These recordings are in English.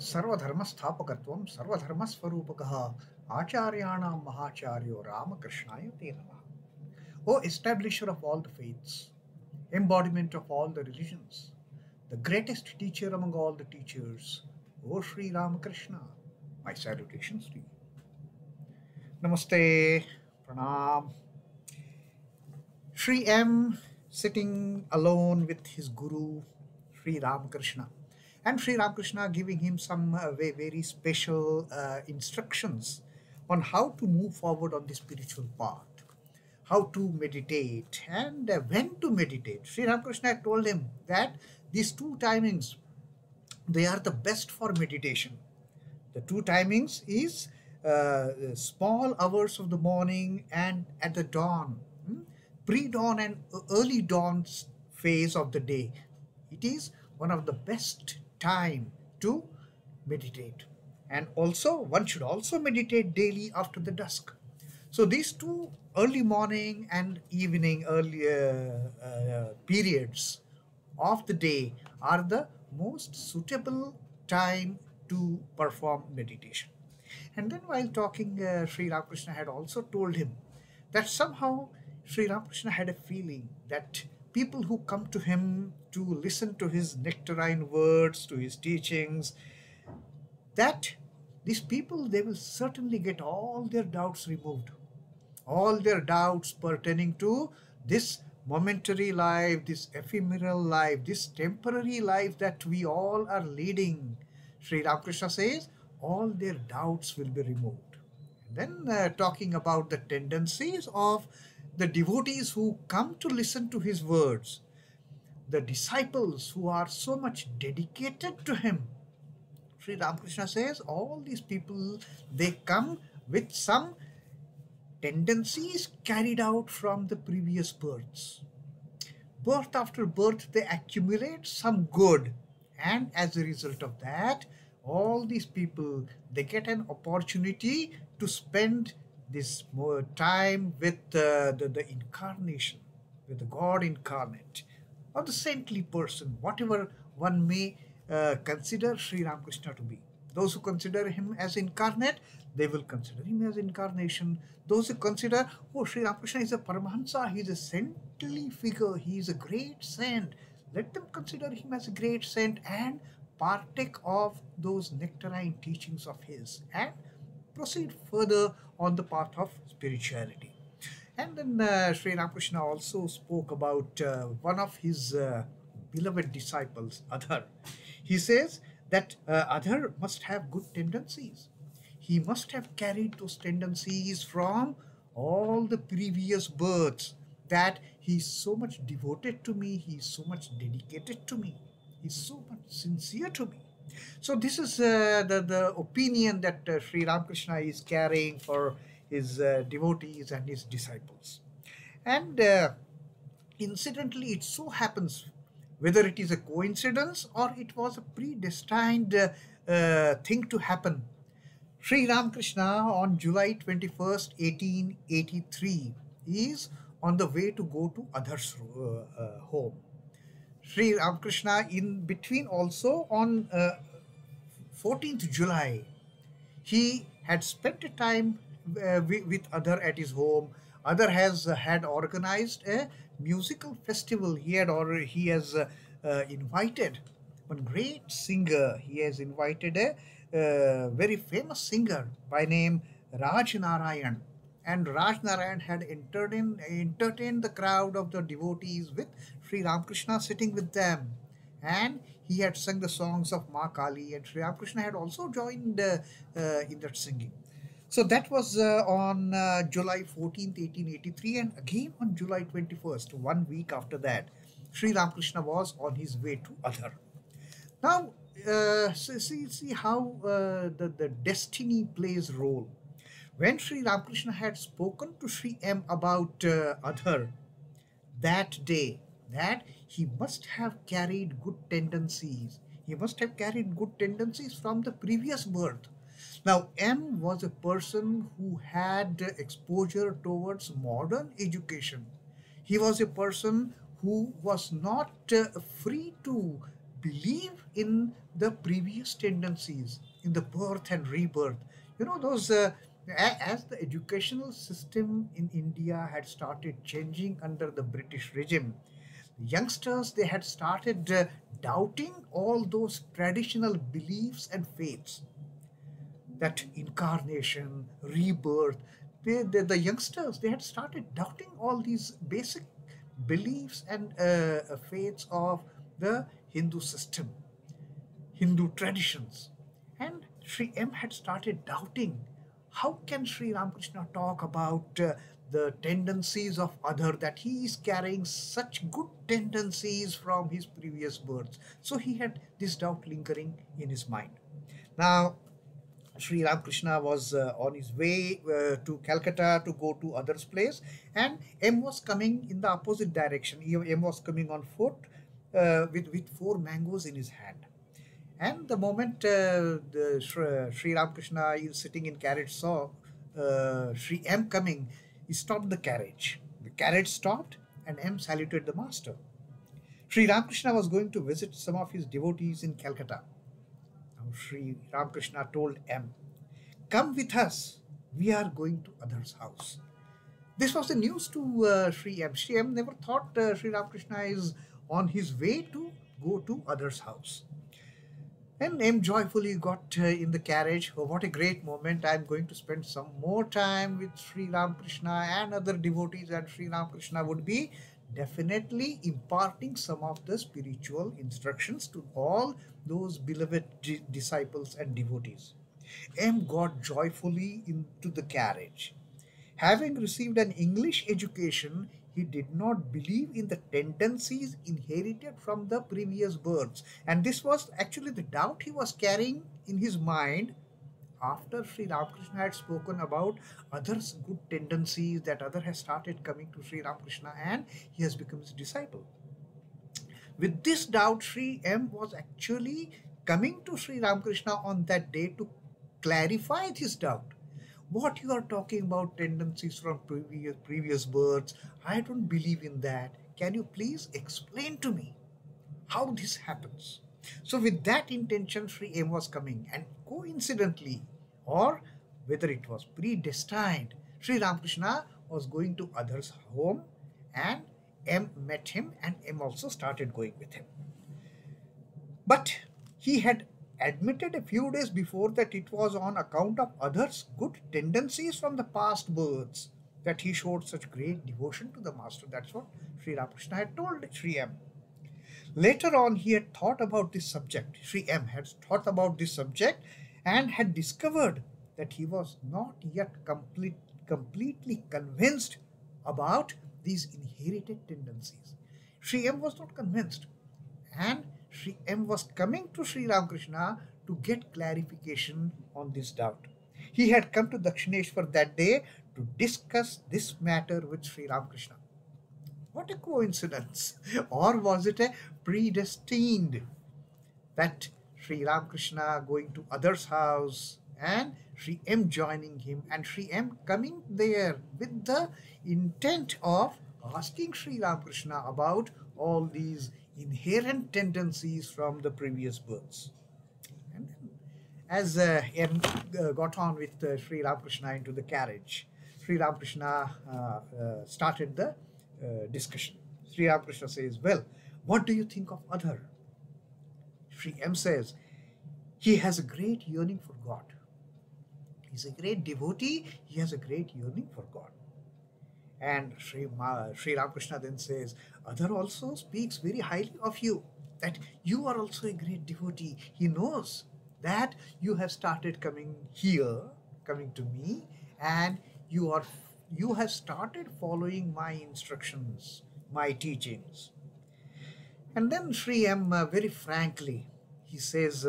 सर्वधर्मस्थापकत्वं सर्वधर्मस्वरूपकः आचार्याणां महाचार्यो रामकृष्णाय ते नमः. O establisher of all the faiths, embodiment of all the religions, the greatest teacher among all the teachers, O Sri Ramakrishna, my salutations to you. Namaste, Pranam. Sri M sitting alone with his guru, Sri Ramakrishna, and Sri Ramakrishna giving him some very special instructions on how to move forward on the spiritual path, how to meditate, and when to meditate. Sri Ramakrishna told him that these two timings, they are the best for meditation. The two timings is small hours of the morning and at the dawn, pre-dawn and early dawn phase of the day. It is one of the best time to meditate. And also one should also meditate daily after the dusk. So these two, early morning and evening early periods of the day, are the most suitable time to perform meditation. And then while talking, Sri Ramakrishna had also told him that somehow Sri Ramakrishna had a feeling that people who come to him to listen to his nectarine words, to his teachings, that these people, they will certainly get all their doubts removed. All their doubts pertaining to this momentary life, this ephemeral life, this temporary life that we all are leading. Sri Ramakrishna says all their doubts will be removed. And then talking about the tendencies of the devotees who come to listen to his words, the disciples who are so much dedicated to him, Sri Ramakrishna says all these people, they come with some tendencies carried out from the previous births. Birth after birth, they accumulate some good, and as a result of that, all these people, they get an opportunity to spend this more time with the incarnation, with the God incarnate, or the saintly person, whatever one may consider Sri Ramakrishna to be. Those who consider him as incarnate, they will consider him as incarnation. Those who consider, oh, Sri Ramakrishna is a Paramahansa, he is a saintly figure, he is a great saint, let them consider him as a great saint and partake of those nectarine teachings of his and proceed further on the path of spirituality. And then Sri Ramakrishna also spoke about one of his beloved disciples, Adhar. He says that Adhar must have good tendencies. He must have carried those tendencies from all the previous births, that he is so much devoted to me, he is so much dedicated to me, he is so much sincere to me. So this is the opinion that Sri Ramakrishna is carrying for his devotees and his disciples. And incidentally, it so happens, whether it is a coincidence or it was a predestined thing to happen, Sri Ramakrishna on July 21st, 1883 is on the way to go to Adhar's home. Sri Ramakrishna in between also on 14th July, he had spent a time with Adhar at his home. Adhar has had organized a musical festival. He has invited one great singer. He has invited a very famous singer by name Raj Narayan. And Raj Narayan had entertained the crowd of the devotees with Sri Ramakrishna sitting with them. And he had sung the songs of Ma Kali, and Sri Ramakrishna had also joined in that singing. So that was on July 14th, 1883, and again on July 21st, 1 week after that, Sri Ramakrishna was on his way to Adhar. Now, see how the destiny plays role. When Sri Ramakrishna had spoken to Sri M about Adhar that day, that he must have carried good tendencies. He must have carried good tendencies from the previous birth. Now, M was a person who had exposure towards modern education. He was a person who was not free to believe in the previous tendencies, in the birth and rebirth. You know, as the educational system in India had started changing under the British regime, youngsters, they had started doubting all those traditional beliefs and faiths, that incarnation, rebirth. The youngsters, they had started doubting all these basic beliefs and faiths of the Hindu system, Hindu traditions. And Sri M had started doubting, how can Sri Ramakrishna talk about the tendencies of other, that he is carrying such good tendencies from his previous births. So he had this doubt lingering in his mind. Now, Sri Ramakrishna was on his way to Calcutta to go to others' place, and M was coming in the opposite direction. M was coming on foot with four mangoes in his hand. And the moment Sri Ramakrishna is sitting in carriage saw Sri M coming, he stopped the carriage. The carriage stopped, and M saluted the master. Sri Ramakrishna was going to visit some of his devotees in Calcutta. Now Sri Ramakrishna told M, "Come with us. We are going to others' house." This was the news to Sri M. Sri M never thought Sri Ramakrishna is on his way to go to others' house. And M joyfully got in the carriage. Oh, what a great moment. I'm going to spend some more time with Sri Ramakrishna and other devotees, and Sri Ramakrishna would be definitely imparting some of the spiritual instructions to all those beloved disciples and devotees. M got joyfully into the carriage. Having received an English education, he did not believe in the tendencies inherited from the previous births. And this was actually the doubt he was carrying in his mind after Sri Ramakrishna had spoken about others' good tendencies, that other has started coming to Sri Ramakrishna and he has become his disciple. With this doubt, Sri M was actually coming to Sri Ramakrishna on that day to clarify his doubt. What you are talking about, tendencies from previous births, I don't believe in that. Can you please explain to me how this happens? So with that intention, Sri M was coming, and coincidentally, or whether it was predestined, Sri Ramakrishna was going to others' home, and M met him, and M also started going with him. But he had admitted a few days before that it was on account of others' good tendencies from the past births that he showed such great devotion to the master. That's what Sri Ramakrishna had told Sri M. Later on, he had thought about this subject. Sri M had thought about this subject and had discovered that he was not yet completely convinced about these inherited tendencies. Sri M was not convinced, and Sri M was coming to Sri Ramakrishna to get clarification on this doubt. He had come to Dakshineshwar that day to discuss this matter with Sri Ramakrishna. What a coincidence! Or was it a predestined that Sri Ramakrishna going to others' house and Sri M joining him, and Sri M coming there with the intent of asking Sri Ramakrishna about all these inherent tendencies from the previous births. And then, as M got on with Sri Ramakrishna into the carriage, Sri Ramakrishna started the discussion. Sri Ramakrishna says, "Well, what do you think of other?" Sri M says, "He has a great yearning for God. He's a great devotee. He has a great yearning for God." And Sri Ramakrishna then says, "Other also speaks very highly of you, that you are also a great devotee. He knows that you have started coming here, coming to me, and you have started following my instructions, my teachings." And then Sri M, very frankly, he says,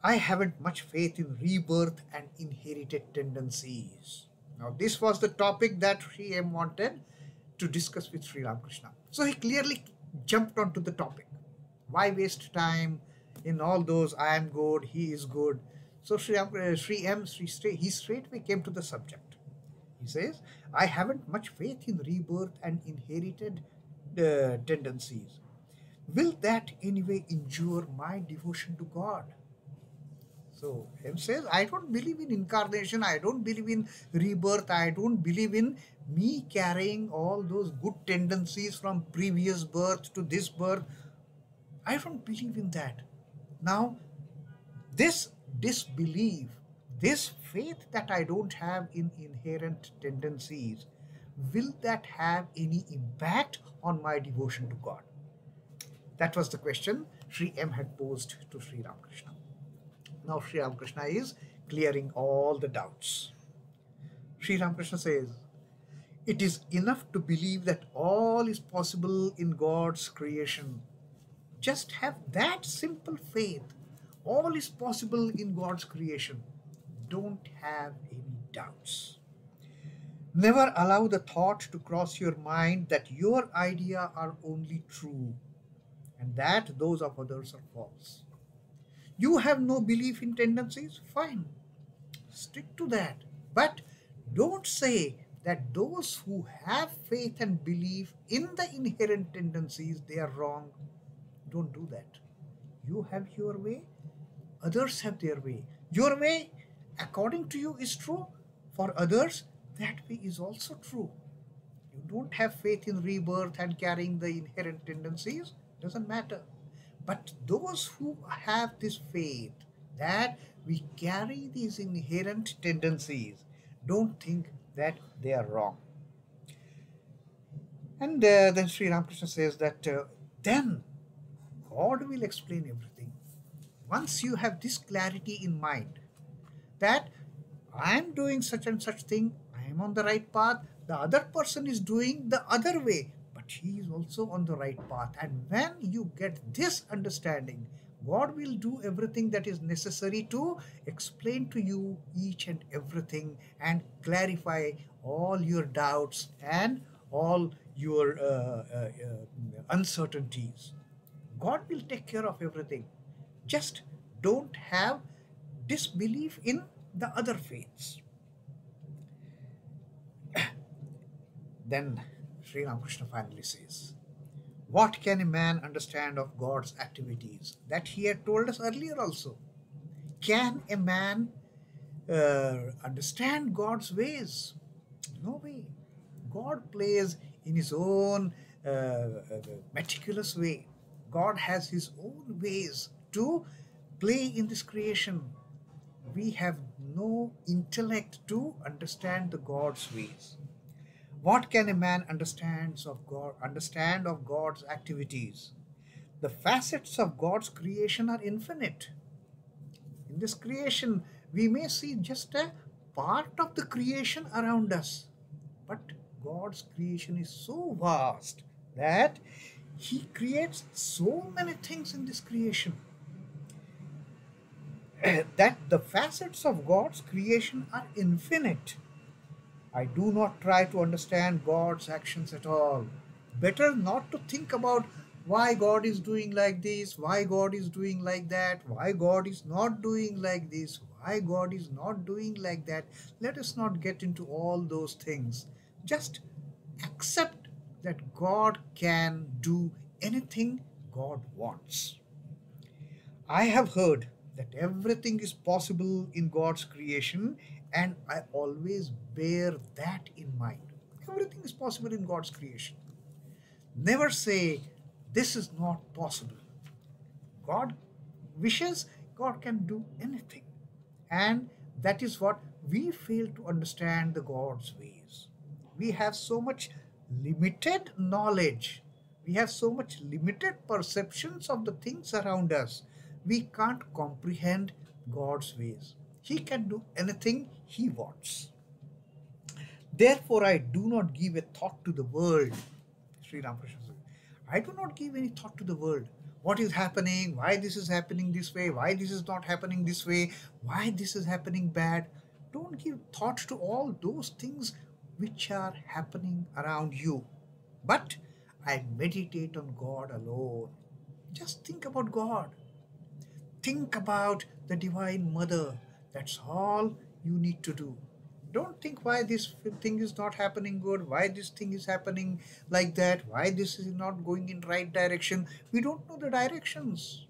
"I haven't much faith in rebirth and inherited tendencies." Now, this was the topic that Sri M wanted to discuss with Sri Ramakrishna. So he clearly jumped onto the topic. Why waste time in all those "I am good, he is good"? So he straightway came to the subject. He says, "I haven't much faith in rebirth and inherited tendencies. will that anyway injure my devotion to God? So M says, I don't believe in incarnation, I don't believe in rebirth, I don't believe in me carrying all those good tendencies from previous birth to this birth. I don't believe in that. Now, this disbelief, this faith that I don't have in inherent tendencies, will that have any impact on my devotion to God? That was the question Sri M had posed to Sri Ramakrishna. Now Sri Ramakrishna is clearing all the doubts. Sri Ramakrishna says, it is enough to believe that all is possible in God's creation. Just have that simple faith. All is possible in God's creation. Don't have any doubts. Never allow the thought to cross your mind that your idea are only true and that those of others are false. You have no belief in tendencies? Fine. Stick to that. But don't say that those who have faith and belief in the inherent tendencies, they are wrong. Don't do that. You have your way, others have their way. Your way, according to you, is true. For others, that way is also true. You don't have faith in rebirth and carrying the inherent tendencies, doesn't matter. But those who have this faith that we carry these inherent tendencies, don't think that they are wrong. And then Sri Ramakrishna says that then God will explain everything. Once you have this clarity in mind that I am doing such and such thing, I am on the right path, the other person is doing the other way, but he is also on the right path. And when you get this understanding, God will do everything that is necessary to explain to you each and everything and clarify all your doubts and all your uncertainties. God will take care of everything. Just don't have disbelief in the other faiths. Then Sri Ramakrishna finally says, what can a man understand of God's activities? That he had told us earlier also. Can a man understand God's ways? No way. God plays in his own meticulous way. God has his own ways to play in this creation. We have no intellect to understand the God's ways. What can a man understand of God's activities? The facets of God's creation are infinite. In this creation, we may see just a part of the creation around us. But God's creation is so vast that He creates so many things in this creation that the facets of God's creation are infinite. I do not try to understand God's actions at all. Better not to think about why God is doing like this, why God is doing like that, why God is not doing like this, why God is not doing like that. Let us not get into all those things. Just accept that God can do anything God wants. I have heard that everything is possible in God's creation, and I always bear that in mind. Everything is possible in God's creation. Never say, this is not possible. God wishes, God can do anything. And that is what we fail to understand the God's ways. We have so much limited knowledge. We have so much limited perceptions of the things around us. We can't comprehend God's ways. He can do anything He wants. Therefore, I do not give a thought to the world. Sri Ramakrishna says, I do not give any thought to the world. What is happening? Why this is happening this way? Why this is not happening this way? Why this is happening bad? Don't give thought to all those things which are happening around you. But I meditate on God alone. Just think about God. Think about the Divine Mother. That's all you need to do. Don't think why this thing is not happening good, why this thing is happening like that, why this is not going in right direction. We don't know the directions.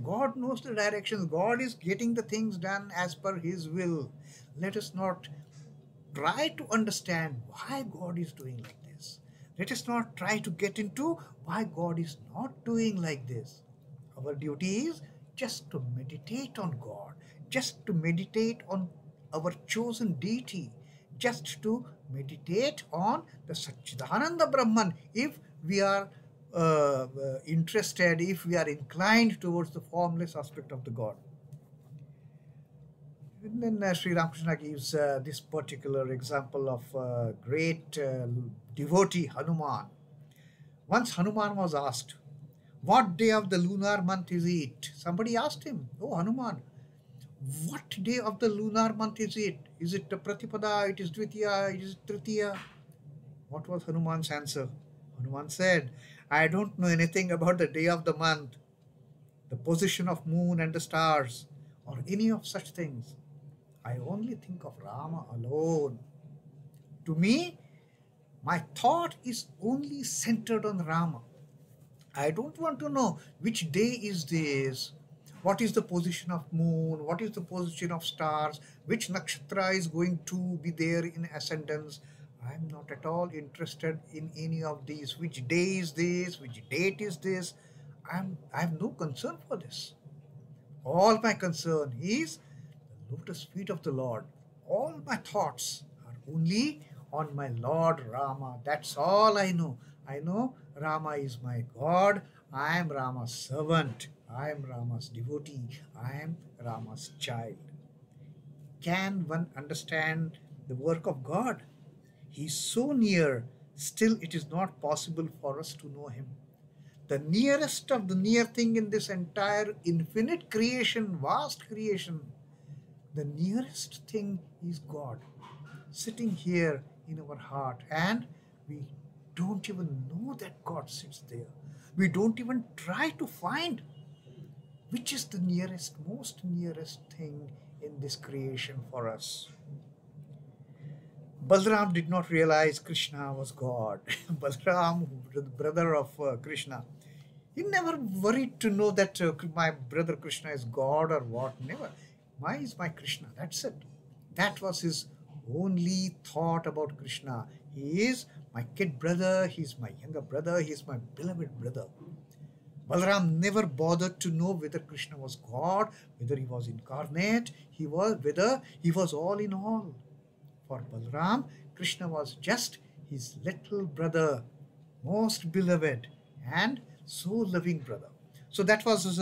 God knows the directions. God is getting the things done as per His will. Let us not try to understand why God is doing like this. Let us not try to get into why God is not doing like this. Our duty is just to meditate on God, just to meditate on our chosen deity, just to meditate on the Satchidananda Brahman. If we are interested, if we are inclined towards the formless aspect of the God. And then Sri Ramakrishna gives this particular example of great devotee Hanuman. Once Hanuman was asked, "What day of the lunar month is it?" Somebody asked him, "Oh Hanuman, what day of the lunar month is it? Is it Pratipada? It is Dvitiya? It is Tritiya?" What was Hanuman's answer? Hanuman said, "I don't know anything about the day of the month, the position of moon and the stars, or any of such things. I only think of Rama alone. To me, my thought is only centered on Rama. I don't want to know which day is this, what is the position of moon, what is the position of stars, which nakshatra is going to be there in ascendance. I'm not at all interested in any of these. Which day is this, which date is this. I have no concern for this. All my concern is the lotus feet of the Lord. All my thoughts are only on my Lord Rama. That's all I know. I know Rama is my God. I am Rama's servant. I am Rama's devotee. I am Rama's child." Can one understand the work of God? He is so near, still it is not possible for us to know Him. The nearest of the near thing in this entire infinite creation, vast creation, the nearest thing is God sitting here in our heart, and we don't even know that God sits there. We don't even try to find which is the nearest, most nearest thing in this creation for us. Balram did not realize Krishna was God. Balram, the brother of Krishna, he never worried to know that my brother Krishna is God or what. Never. My is my Krishna. That's it. That was his only thought about Krishna. He is my kid brother. He's my younger brother. He's my beloved brother. Balaram never bothered to know whether Krishna was God, whether he was incarnate, whether he was all in all. For Balaram, Krishna was just his little brother, most beloved and so loving brother. So that was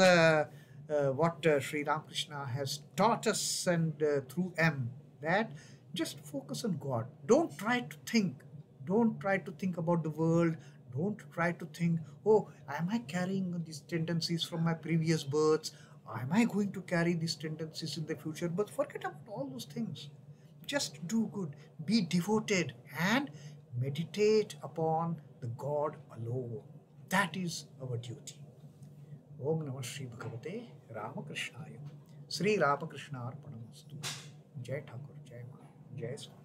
what Sri Ramakrishna has taught us, and through M, that just focus on God. Don't try to think. Don't try to think about the world. Don't try to think, oh, am I carrying these tendencies from my previous births? Am I going to carry these tendencies in the future? But forget about all those things. Just do good, be devoted, and meditate upon the God alone. That is our duty. Om Namah Shri Bhagavate Ramakrishnaaya. Sri Ramakrishna Arpanamastu. Jai Thakur, Jai Ma, Jai Swami.